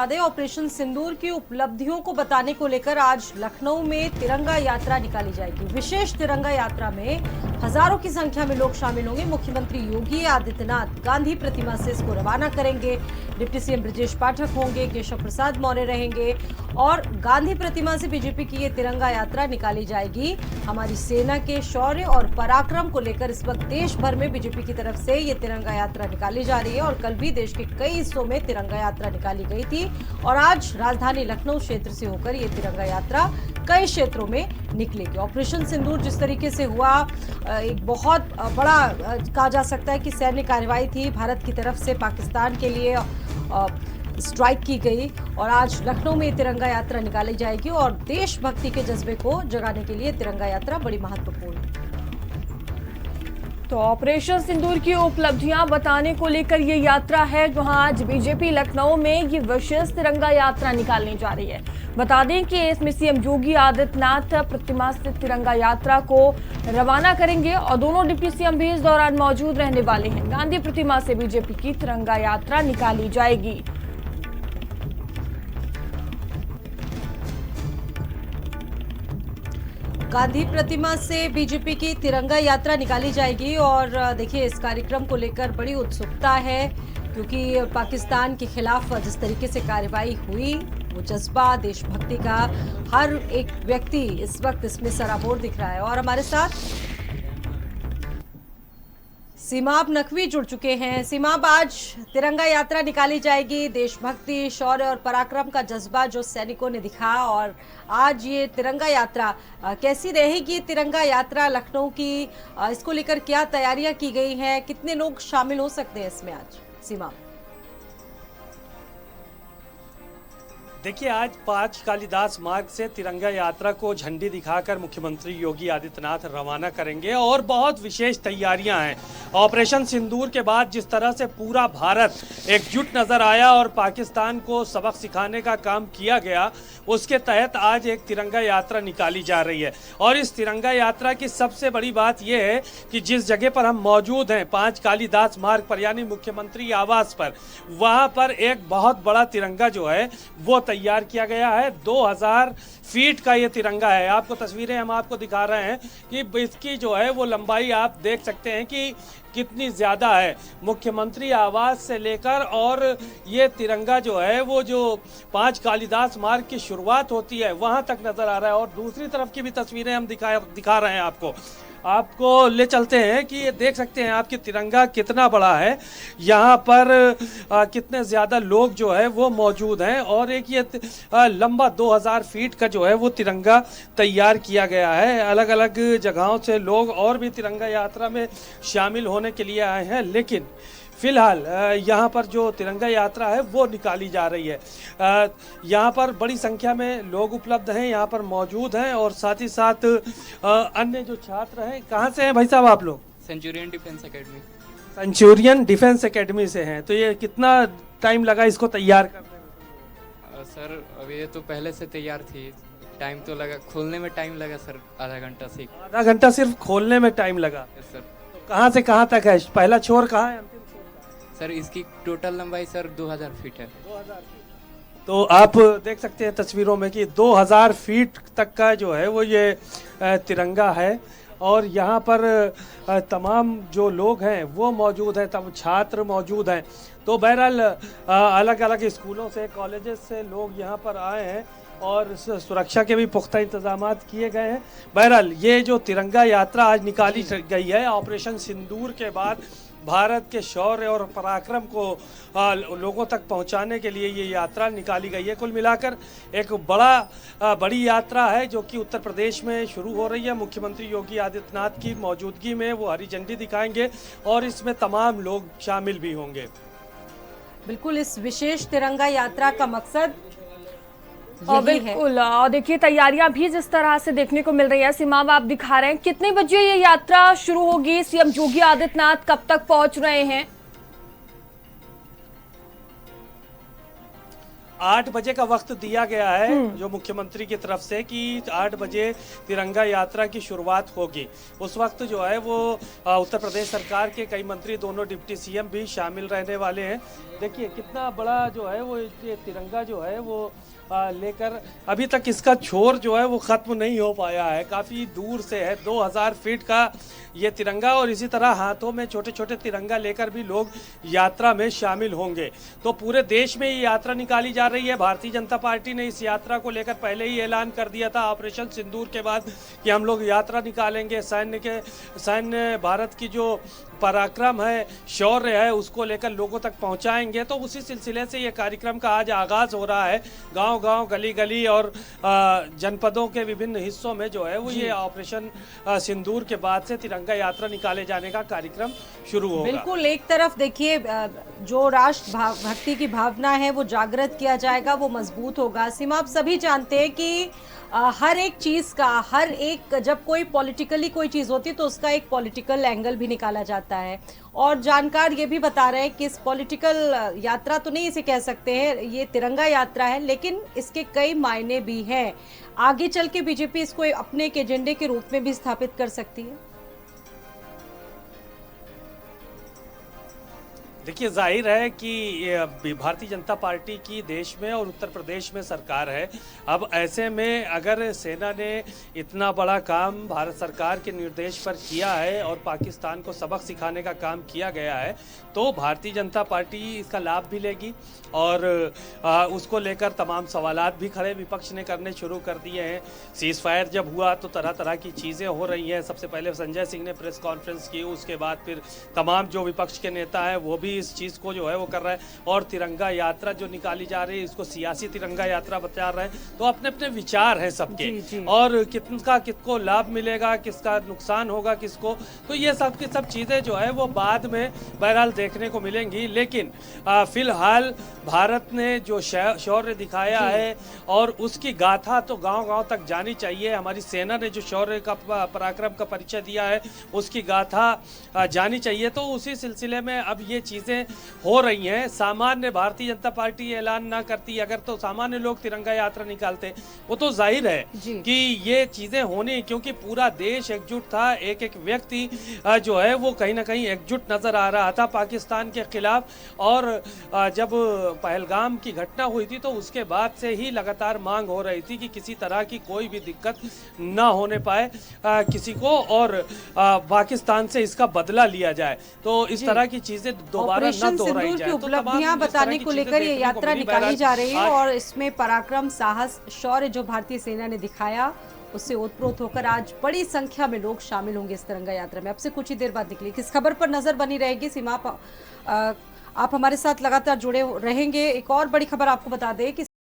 Operation सिंदूर की उपलब्धियों को बताने को लेकर आज लखनऊ में तिरंगा यात्रा निकाली जाएगी। विशेष तिरंगा यात्रा में हजारों की संख्या में लोग शामिल होंगे। मुख्यमंत्री योगी आदित्यनाथ गांधी प्रतिमा से इसको रवाना करेंगे। डिप्टी सीएम ब्रजेश पाठक होंगे, केशव प्रसाद मौर्य रहेंगे और गांधी प्रतिमा से बीजेपी की ये तिरंगा यात्रा निकाली जाएगी। हमारी सेना के शौर्य और पराक्रम को लेकर इस वक्त देश भर में बीजेपी की तरफ से ये तिरंगा यात्रा निकाली जा रही है और कल भी देश के कई हिस्सों में तिरंगा यात्रा निकाली गई थी और आज राजधानी लखनऊ क्षेत्र से होकर ये तिरंगा यात्रा कई क्षेत्रों में निकलेगी। ऑपरेशन सिंदूर जिस तरीके से हुआ, एक बहुत बड़ा कहा जा सकता है कि सैन्य कार्रवाई थी। भारत की तरफ से पाकिस्तान के लिए स्ट्राइक की गई और आज लखनऊ में तिरंगा यात्रा निकाली जाएगी और देशभक्ति के जज्बे को जगाने के लिए तिरंगा यात्रा बड़ी महत्वपूर्ण है। तो ऑपरेशन सिंदूर की उपलब्धियां बताने को लेकर ये यात्रा है, जहां आज बीजेपी लखनऊ में ये विशेष तिरंगा यात्रा निकालने जा रही है। बता दें कि इसमें सीएम योगी आदित्यनाथ प्रतिमा से तिरंगा यात्रा को रवाना करेंगे और दोनों डिप्टी सीएम भी इस दौरान मौजूद रहने वाले हैं। गांधी प्रतिमा से बीजेपी की तिरंगा यात्रा निकाली जाएगी। गांधी प्रतिमा से बीजेपी की तिरंगा यात्रा निकाली जाएगी और देखिए इस कार्यक्रम को लेकर बड़ी उत्सुकता है क्योंकि पाकिस्तान के खिलाफ जिस तरीके से कार्रवाई हुई, वो जज्बा देशभक्ति का हर एक व्यक्ति इस वक्त इसमें सराबोर दिख रहा है। और हमारे साथ सीमाब नकवी जुड़ चुके हैं। सीमाब, आज तिरंगा यात्रा निकाली जाएगी। देशभक्ति, शौर्य और पराक्रम का जज्बा जो सैनिकों ने दिखाया और आज ये तिरंगा यात्रा कैसी रहेगी? तिरंगा यात्रा लखनऊ की, इसको लेकर क्या तैयारियां की गई हैं? कितने लोग शामिल हो सकते हैं इसमें आज? सीमाब, देखिए, आज 5 कालिदास मार्ग से तिरंगा यात्रा को झंडी दिखाकर मुख्यमंत्री योगी आदित्यनाथ रवाना करेंगे और बहुत विशेष तैयारियां हैं। ऑपरेशन सिंदूर के बाद जिस तरह से पूरा भारत एकजुट नजर आया और पाकिस्तान को सबक सिखाने का काम किया गया, उसके तहत आज एक तिरंगा यात्रा निकाली जा रही है। और इस तिरंगा यात्रा की सबसे बड़ी बात यह है कि जिस जगह पर हम मौजूद हैं 5 कालिदास मार्ग पर यानी मुख्यमंत्री आवास पर, वहाँ पर एक बहुत बड़ा तिरंगा जो है वो तैयार किया गया है। 2000 फीट का ये तिरंगा है। आपको तस्वीरें हम आपको दिखा रहे हैं कि इसकी जो है वो लंबाई आप देख सकते हैं कि कितनी ज़्यादा है। मुख्यमंत्री आवास से लेकर और ये तिरंगा जो है वो जो 5 कालिदास मार्ग की शुरुआत होती है वहाँ तक नज़र आ रहा है। और दूसरी तरफ की भी तस्वीरें हम दिखा रहे हैं आपको ले चलते हैं कि ये देख सकते हैं आपकी तिरंगा कितना बड़ा है। यहाँ पर कितने ज़्यादा लोग जो है वो मौजूद हैं और एक ये लंबा 2000 फीट का जो है वो तिरंगा तैयार किया गया है। अलग अलग जगहों से लोग और भी तिरंगा यात्रा में शामिल होने के लिए आए हैं, लेकिन फिलहाल यहाँ पर जो तिरंगा यात्रा है वो निकाली जा रही है। यहाँ पर बड़ी संख्या में लोग उपलब्ध हैं, यहाँ पर मौजूद हैं और साथ ही साथ अन्य जो छात्र हैं। कहाँ से हैं भाई साहब आप लोग? Centurion defence academy. Centurion defence academy से हैं। तो ये कितना टाइम लगा इसको तैयार करने में? सर अब ये तो पहले से तैयार थी, टाइम तो लगा, खोलने में टाइम लगा सर, आधा घंटा से। आधा घंटा सिर्फ खोलने में टाइम लगा? सर तो कहाँ से कहाँ तक है? पहला छोर कहाँ है? सर इसकी टोटल लंबाई सर 2000 फीट है। 2000 फीट। तो आप देख सकते हैं तस्वीरों में कि 2000 फीट तक का जो है वो ये तिरंगा है और यहाँ पर तमाम जो लोग हैं वो मौजूद हैं, तब छात्र मौजूद हैं। तो बहरहाल अलग अलग स्कूलों से, कॉलेजेस से लोग यहाँ पर आए हैं और सुरक्षा के भी पुख्ता इंतजाम किए गए हैं। बहरहाल ये जो तिरंगा यात्रा आज निकाली गई है ऑपरेशन सिंदूर के बाद, भारत के शौर्य और पराक्रम को लोगों तक पहुंचाने के लिए ये यात्रा निकाली गई है। कुल मिलाकर एक बड़ी यात्रा है जो कि उत्तर प्रदेश में शुरू हो रही है। मुख्यमंत्री योगी आदित्यनाथ की मौजूदगी में वो हरी झंडी दिखाएंगे और इसमें तमाम लोग शामिल भी होंगे। बिल्कुल, इस विशेष तिरंगा यात्रा का मकसद और बिल्कुल देखिए तैयारियां भी जिस तरह से देखने को मिल रही है। सीमाब, आप दिखा रहे हैं कितने बजे ये यात्रा शुरू होगी? सीएम योगी आदित्यनाथ कब तक पहुंच रहे हैं? 8 बजे का वक्त दिया गया है जो मुख्यमंत्री की तरफ से कि 8 बजे तिरंगा यात्रा की शुरुआत होगी। उस वक्त जो है वो उत्तर प्रदेश सरकार के कई मंत्री, दोनों डिप्टी सीएम भी शामिल रहने वाले हैं। देखिए कितना बड़ा जो है वो ये तिरंगा जो है वो लेकर अभी तक इसका छोर जो है वो ख़त्म नहीं हो पाया है, काफ़ी दूर से है। 2000 फीट का ये तिरंगा और इसी तरह हाथों में छोटे छोटे तिरंगा लेकर भी लोग यात्रा में शामिल होंगे। तो पूरे देश में ये यात्रा निकाली जा रही है। भारतीय जनता पार्टी ने इस यात्रा को लेकर पहले ही ऐलान कर दिया था ऑपरेशन सिंदूर के बाद कि हम लोग यात्रा निकालेंगे। सैन्य भारत की जो पराक्रम है, शौर्य है, उसको लेकर लोगों तक पहुंचाएंगे। तो उसी सिलसिले से ये कार्यक्रम का आज आगाज़ हो रहा है। गांव-गांव, गली-गली और जनपदों के विभिन्न हिस्सों में जो है वो ये ऑपरेशन सिंदूर के बाद से तिरंगा यात्रा निकाले जाने का कार्यक्रम शुरू होगा। बिल्कुल, एक तरफ देखिए जो राष्ट्र भक्ति की भावना है वो जागृत किया जाएगा, वो मजबूत होगा। सीमा, आप सभी जानते हैं कि हर एक चीज़ का, हर एक जब कोई पॉलिटिकली कोई चीज़ होती है तो उसका एक पॉलिटिकल एंगल भी निकाला जाता है। और जानकार ये भी बता रहे हैं कि इस पॉलिटिकल यात्रा तो नहीं इसे कह सकते हैं, ये तिरंगा यात्रा है, लेकिन इसके कई मायने भी हैं। आगे चल के बीजेपी इसको अपने एक एजेंडे के रूप में भी स्थापित कर सकती है। देखिए जाहिर है कि भारतीय जनता पार्टी की देश में और उत्तर प्रदेश में सरकार है। अब ऐसे में अगर सेना ने इतना बड़ा काम भारत सरकार के निर्देश पर किया है और पाकिस्तान को सबक सिखाने का काम किया गया है, तो भारतीय जनता पार्टी इसका लाभ भी लेगी। और उसको लेकर तमाम सवालात भी खड़े विपक्ष ने करने शुरू कर दिए हैं। सीज़ फायर जब हुआ तो तरह तरह की चीज़ें हो रही हैं। सबसे पहले संजय सिंह ने प्रेस कॉन्फ्रेंस की, उसके बाद फिर तमाम जो विपक्ष के नेता हैं वो भी इस चीज़ को जो है वो कर रहे हैं। और तिरंगा यात्रा जो निकाली जा रही है इसको सियासी तिरंगा यात्रा बता रहे हैं। तो अपने अपने विचार हैं सबके, और किसको लाभ मिलेगा, किसका नुकसान होगा किसको, तो ये सब की सब चीज़ें जो है वो बाद में बहरहाल देखने को मिलेंगी। लेकिन फिलहाल भारत ने जो शौर्य दिखाया है और उसकी गाथा तो गांव-गांव तक जानी चाहिए। हमारी सेना ने जो शौर्य का, पराक्रम का परिचय दिया है उसकी गाथा जानी चाहिए। तो उसी सिलसिले में अब ये चीज़ें हो रही हैं। सामान्य भारतीय जनता पार्टी ऐलान ना करती, अगर तो सामान्य लोग तिरंगा यात्रा निकालते, वो तो जाहिर है कि ये चीज़ें होनी, क्योंकि पूरा देश एकजुट था। एक एक व्यक्ति जो है वो कहीं ना कहीं एकजुट नज़र आ रहा था पाकिस्तान के खिलाफ। और जब पहलगाम की घटना हुई थी तो उसके बाद से ही लगातार मांग हो रही थी कि किसी तरह की कोई भी दिक्कत ना होने पाए किसी को, और पाकिस्तान से इसका बदला लिया जाए। तो इस तरह की चीजें दोबारा न दोहराई जाए। की उपलब्धियां बताने को लेकर ये यात्रा निकाली जा रही है और इसमें पराक्रम, साहस, शौर्य जो भारतीय सेना ने दिखाया उससे ओतप्रोत होकर आज बड़ी संख्या में लोग शामिल होंगे इस तिरंगा यात्रा में। अब से कुछ ही देर बाद निकली। किस खबर पर नजर बनी रहेगी सीमा, आप हमारे साथ लगातार जुड़े रहेंगे। एक और बड़ी खबर आपको बता दें कि